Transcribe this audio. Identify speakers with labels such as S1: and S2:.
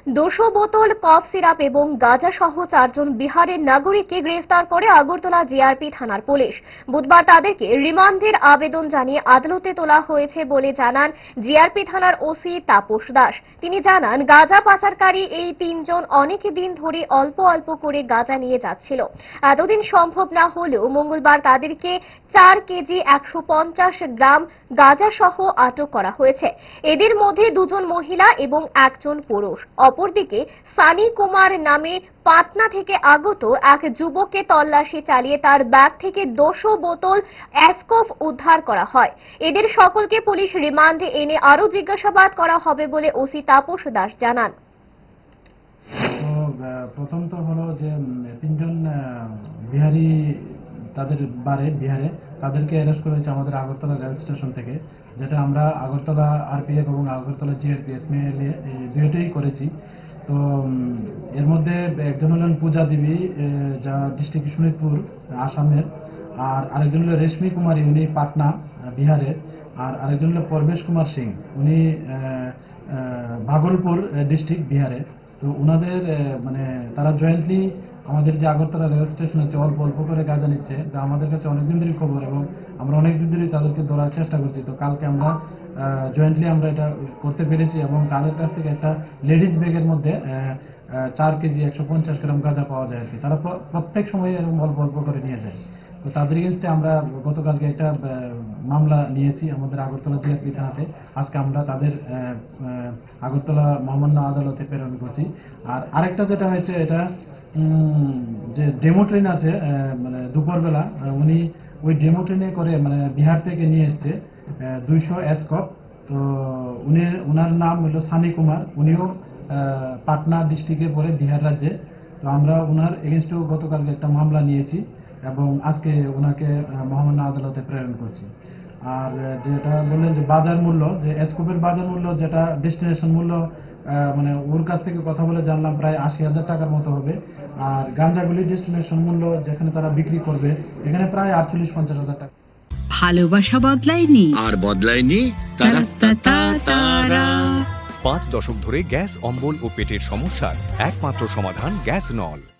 S1: 200 বোতল cough syrup এবং গাঁজা সহ 4 জন বিহারের নাগরিককে গ্রেফতার করে আগরতলা জিআরপি থানার পুলিশ। বুধবার তাদেরকে রিমান্ডের আবেদন জানিয়ে আদালতে তোলা হয়েছে বলে জানান জিআরপি থানার ওসি তাপস দাস। তিনি জানান, গাঁজা পাচারকারী এই 3 জন অনেক দিন ধরে অল্প অল্প করে গাঁজা নিয়ে যাচ্ছিল। এতদিন সম্ভব না হলেও মঙ্গলবার তাদেরকে 4 কেজি 150 গ্রাম গাঁজা সহ আটক করা হয়েছে। এদের মধ্যে 2 জন মহিলা এবং 1 জন পুরুষ। অপরদিকে সানি কুমার নামে পাটনা থেকে আগত এক যুবককে তল্লাশি চালিয়ে তার ব্যাগ থেকে 200 বোতল অ্যাসকোফ উদ্ধার করা হয়। এদের সকলকে পুলিশ রিমান্ডে এনে আরো জিজ্ঞাসাবাদ করা হবে বলে ওসি তাপস দাস জানান।
S2: প্রথম তো হলো যে 3 জন বিহারি তাদের বাড়ি বিহারে, তাদেরকে অ্যারেস্ট করা হয়েছে আমাদের আগরতলা রেল স্টেশন থেকে, যেটা আমরা আগরতলা আরপিএফ এবং আগরতলা জিআরপিএস মিলে দুইটাই করেছি। তো এর মধ্যে একজন হলেন পূজা দেবী, যা ডিস্ট্রিক্ট শোনিতপুর আসামের, আর আরেকজন হলো রেশমি কুমারী, উনি পাটনা বিহারের, আর আরেকজন হলো পরবেশ কুমার সিং, উনি ভাগলপুর ডিস্ট্রিক্ট বিহারে। তো ওনাদের মানে তারা জয়েন্টলি আমাদের যে আগরতলা রেল স্টেশন আছে অল্প অল্প করে গাঁজা নিচ্ছে, যা আমাদের কাছে অনেকদিন ধরে খবর এবং আমরা অনেকদিন ধরে তাদেরকে ধরার চেষ্টা করছি। তো কালকে আমরা জয়েন্টলি আমরা এটা করতে পেরেছি এবং তাদের কাছ থেকে একটা লেডিস ব্যাগের মধ্যে 4 কেজি 150 গ্রাম গাঁজা পাওয়া যায় আর কি। তারা প্রত্যেক সময় এরকম অল্প অল্প করে নিয়ে যায়। তো তাদের এগেইনস্টে আমরা গতকালকে একটা মামলা নিয়েছি আমাদের আগরতলা জিআরপি থানাতে। আজকে আমরা তাদের আগরতলা মহামান্য আদালতে প্রেরণ করছি। আর আরেকটা যেটা হয়েছে, এটা যে ডেমো ট্রেন আছে, মানে দুপুরবেলা উনি ওই ডেমো ট্রেনে করে মানে বিহার থেকে নিয়ে এসছে 200 অ্যাসকপ। তো ওনার নাম হলো সানি কুমার, উনিও পাটনা ডিস্ট্রিক্টে পড়ে বিহার রাজ্যে। তো আমরা ওনার এগেইনস্টেও গতকালকে একটা মামলা নিয়েছি এবং আজকে ওনাকে মহামান্য আদালতে প্রেরণ করছি। আর যেটা বললেন যে বাজার মূল্য, যে এসকোপের বাজার মূল্য যেটা ডেস্টিনেশন মূল্য, মানে ওর কাছ থেকে কথা বলে জানলাম প্রায় 80,000 টাকার মতো হবে। আর গাঁজাগুলি ডেস্টিনেশন মূল্য যেখানে তারা বিক্রি করবে এখানে প্রায় 48-50,000 টাকা।
S3: ভালোবাসা বদলায়নি
S4: আর বদলায়নি
S3: তারা।
S5: 5 দশক ধরে গ্যাস অম্বল ও পেটের সমস্যার একমাত্র সমাধান গ্যাস নল।